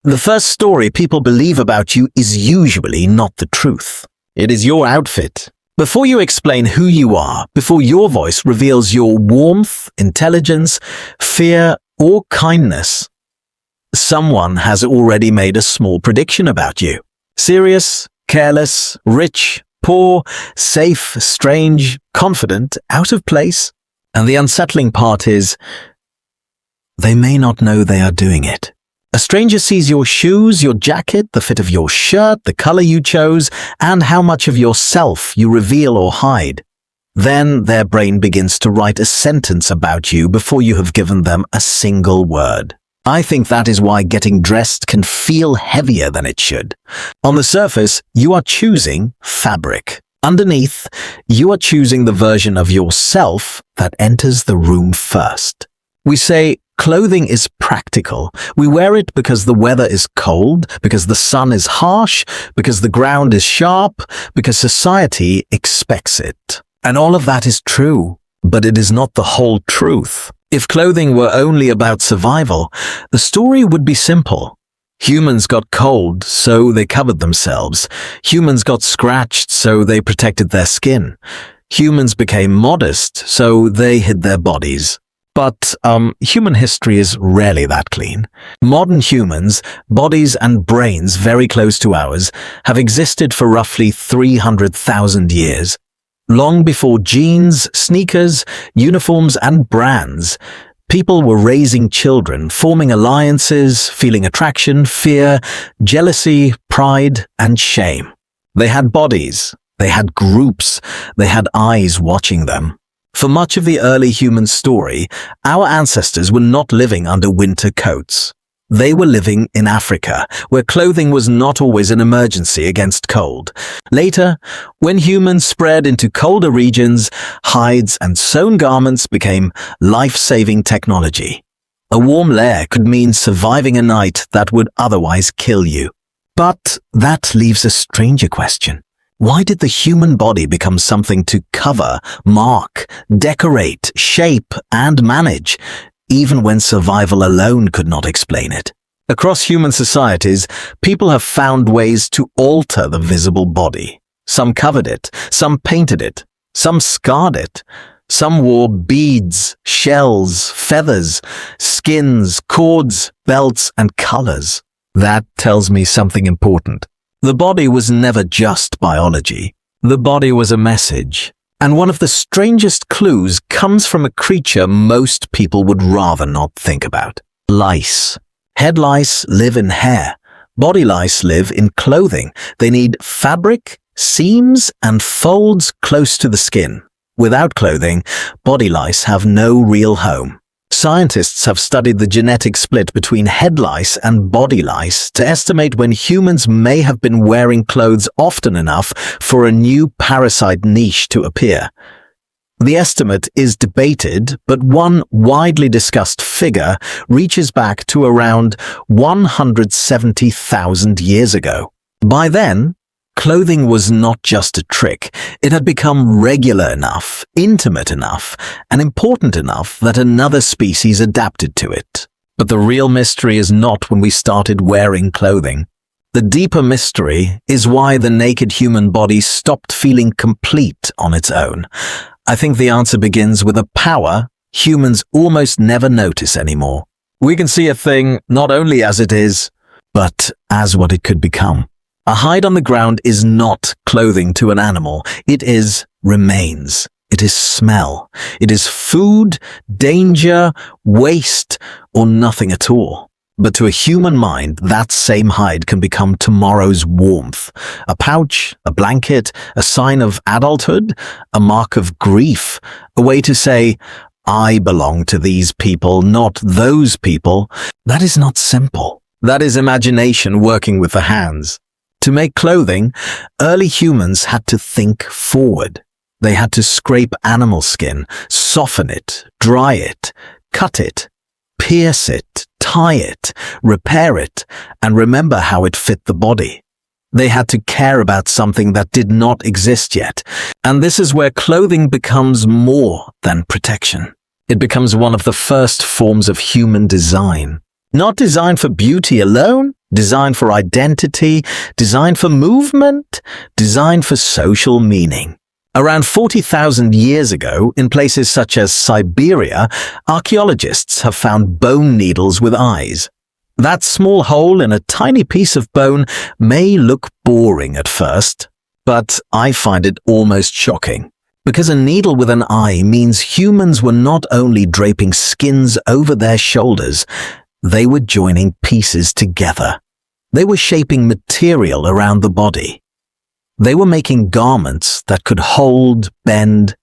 The first story people believe about you is usually not the truth. It is your outfit. Before you explain who you are, before your voice reveals your warmth, intelligence, fear, or kindness, someone has already made a small prediction about you. Serious, careless, rich, poor, safe, strange, confident, out of place. And the unsettling part is, they may not know they are doing it. A stranger sees your shoes, your jacket, the fit of your shirt, the color you chose, and how much of yourself you reveal or hide. Then their brain begins to write a sentence about you before you have given them a single word. I think that is why getting dressed can feel heavier than it should. On the surface, you are choosing fabric. Underneath, you are choosing the version of yourself that enters the room first. We say clothing is practical. We wear it because the weather is cold, because the sun is harsh, because the ground is sharp, because society expects it. And all of that is true, but it is not the whole truth. If clothing were only about survival, the story would be simple. Humans got cold, so they covered themselves. Humans got scratched, so they protected their skin. Humans became modest, so they hid their bodies. But human history is rarely that clean. Modern humans, bodies and brains very close to ours, have existed for roughly 300,000 years. Long before jeans, sneakers, uniforms, and brands, people were raising children, forming alliances, feeling attraction, fear, jealousy, pride, and shame. They had bodies, they had groups, they had eyes watching them. For much of the early human story, our ancestors were not living under winter coats. They were living in Africa, where clothing was not always an emergency against cold. Later, when humans spread into colder regions, hides and sewn garments became life-saving technology. A warm layer could mean surviving a night that would otherwise kill you. But that leaves a stranger question. Why did the human body become something to cover, mark, decorate, shape, and manage, even when survival alone could not explain it? Across human societies, people have found ways to alter the visible body. Some covered it, some painted it, some scarred it. Some wore beads, shells, feathers, skins, cords, belts, and colors. That tells me something important. The body was never just biology. The body was a message. And one of the strangest clues comes from a creature most people would rather not think about. Lice. Head lice live in hair. Body lice live in clothing. They need fabric, seams, and folds close to the skin. Without clothing, body lice have no real home. Scientists have studied the genetic split between head lice and body lice to estimate when humans may have been wearing clothes often enough for a new parasite niche to appear. The estimate is debated, but one widely discussed figure reaches back to around 170,000 years ago. By then, clothing was not just a trick. It had become regular enough, intimate enough, and important enough that another species adapted to it. But the real mystery is not when we started wearing clothing. The deeper mystery is why the naked human body stopped feeling complete on its own. I think the answer begins with a power humans almost never notice anymore. We can see a thing not only as it is, but as what it could become. A hide on the ground is not clothing to an animal. It is remains. It is smell. It is food, danger, waste, or nothing at all. But to a human mind, that same hide can become tomorrow's warmth. A pouch, a blanket, a sign of adulthood, a mark of grief, a way to say, I belong to these people, not those people. That is not simple. That is imagination working with the hands. To make clothing, early humans had to think forward. They had to scrape animal skin, soften it, dry it, cut it, pierce it, tie it, repair it, and remember how it fit the body. They had to care about something that did not exist yet, and this is where clothing becomes more than protection. It becomes one of the first forms of human design. Not designed for beauty alone, designed for identity, designed for movement, designed for social meaning. Around 40,000 years ago, in places such as Siberia, archaeologists have found bone needles with eyes. That small hole in a tiny piece of bone may look boring at first, but I find it almost shocking. Because a needle with an eye means humans were not only draping skins over their shoulders, they were joining pieces together. They were shaping material around the body. They were making garments that could hold, bend,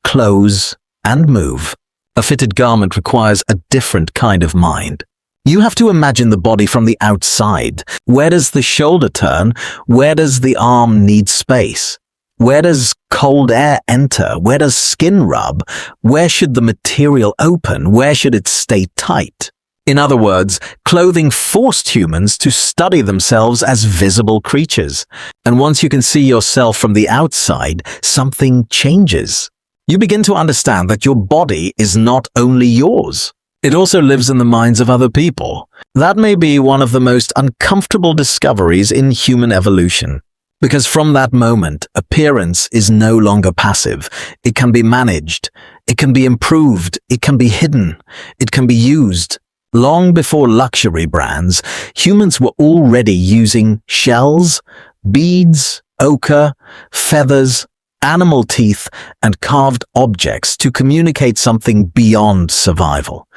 close, and move. A fitted garment requires a different kind of mind. You have to imagine the body from the outside. Where does the shoulder turn? Where does the arm need space? Where does cold air enter? Where does skin rub? Where should the material open? Where should it stay tight? In other words, clothing forced humans to study themselves as visible creatures. And once you can see yourself from the outside, something changes. You begin to understand that your body is not only yours. It also lives in the minds of other people. That may be one of the most uncomfortable discoveries in human evolution. Because from that moment, appearance is no longer passive. It can be managed. It can be improved. It can be hidden. It can be used. Long before luxury brands, humans were already using shells, beads, ochre, feathers, animal teeth, and carved objects to communicate something beyond survival.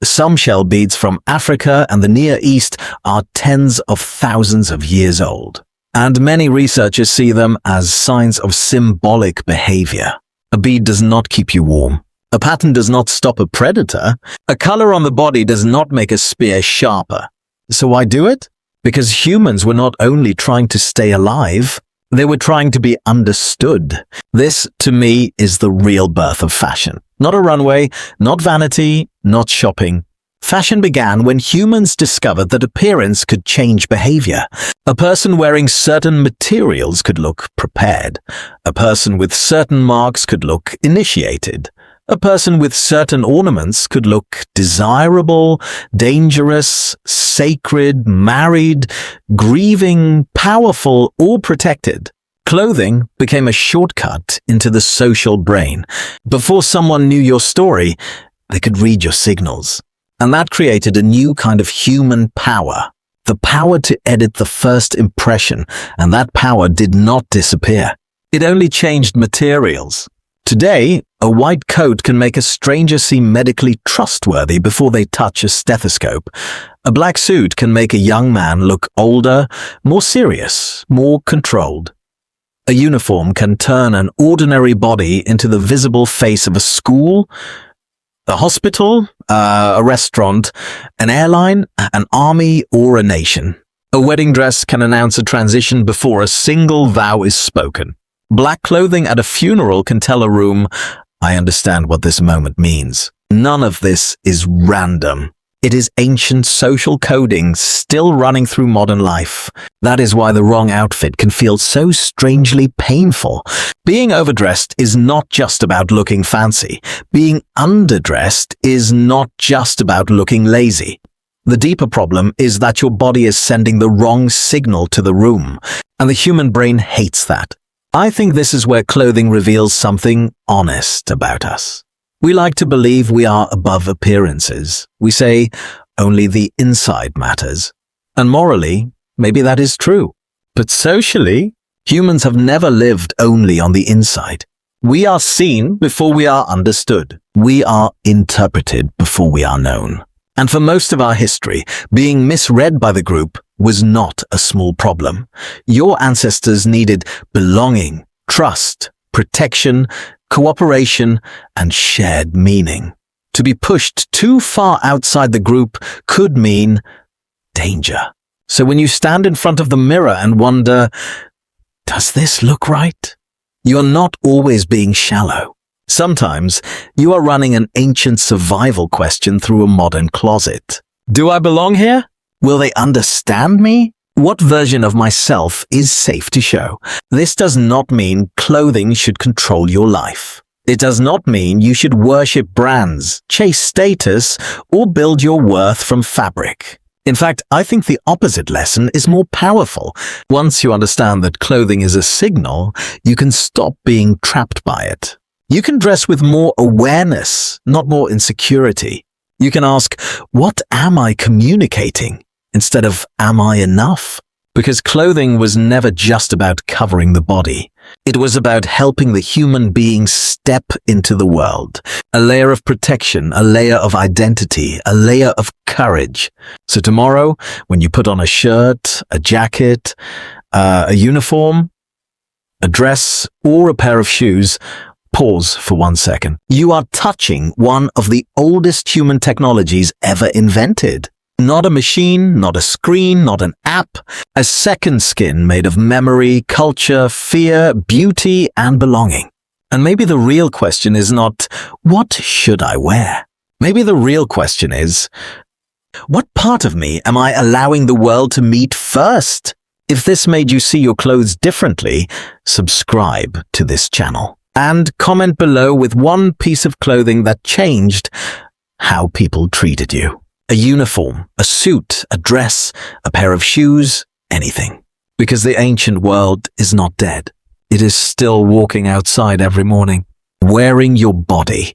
Some shell beads from Africa and the Near East are tens of thousands of years old, and many researchers see them as signs of symbolic behavior. A bead does not keep you warm. A pattern does not stop a predator. A color on the body does not make a spear sharper. So why do it? Because humans were not only trying to stay alive, they were trying to be understood. This, to me, is the real birth of fashion. Not a runway, not vanity, not shopping. Fashion began when humans discovered that appearance could change behavior. A person wearing certain materials could look prepared. A person with certain marks could look initiated. A person with certain ornaments could look desirable, dangerous, sacred, married, grieving, powerful, or protected. Clothing became a shortcut into the social brain. Before someone knew your story, they could read your signals. And that created a new kind of human power. The power to edit the first impression, and that power did not disappear. It only changed materials. Today, a white coat can make a stranger seem medically trustworthy before they touch a stethoscope. A black suit can make a young man look older, more serious, more controlled. A uniform can turn an ordinary body into the visible face of a school, a hospital, a restaurant, an airline, an army, or a nation. A wedding dress can announce a transition before a single vow is spoken. Black clothing at a funeral can tell a room, I understand what this moment means. None of this is random. It is ancient social coding still running through modern life. That is why the wrong outfit can feel so strangely painful. Being overdressed is not just about looking fancy. Being underdressed is not just about looking lazy. The deeper problem is that your body is sending the wrong signal to the room, and the human brain hates that. I think this is where clothing reveals something honest about us. We like to believe we are above appearances. We say only the inside matters. And morally, maybe that is true. But socially, humans have never lived only on the inside. We are seen before we are understood. We are interpreted before we are known. And for most of our history, being misread by the group was not a small problem. Your ancestors needed belonging, trust, protection, cooperation, and shared meaning. To be pushed too far outside the group could mean danger. So when you stand in front of the mirror and wonder, does this look right? You're not always being shallow. Sometimes you are running an ancient survival question through a modern closet. Do I belong here? Will they understand me? What version of myself is safe to show? This does not mean clothing should control your life. It does not mean you should worship brands, chase status, or build your worth from fabric. In fact, I think the opposite lesson is more powerful. Once you understand that clothing is a signal, you can stop being trapped by it. You can dress with more awareness, not more insecurity. You can ask, what am I communicating? Instead of, am I enough? Because clothing was never just about covering the body. It was about helping the human being step into the world. A layer of protection, a layer of identity, a layer of courage. So tomorrow, when you put on a shirt, a jacket, a uniform, a dress, or a pair of shoes, pause for 1 second. You are touching one of the oldest human technologies ever invented. Not a machine, not a screen, not an app. A second skin made of memory, culture, fear, beauty, and belonging. And maybe the real question is not, what should I wear? Maybe the real question is, what part of me am I allowing the world to meet first? If this made you see your clothes differently, subscribe to this channel. And comment below with one piece of clothing that changed how people treated you. A uniform, a suit, a dress, a pair of shoes, anything. Because the ancient world is not dead. It is still walking outside every morning, wearing your body,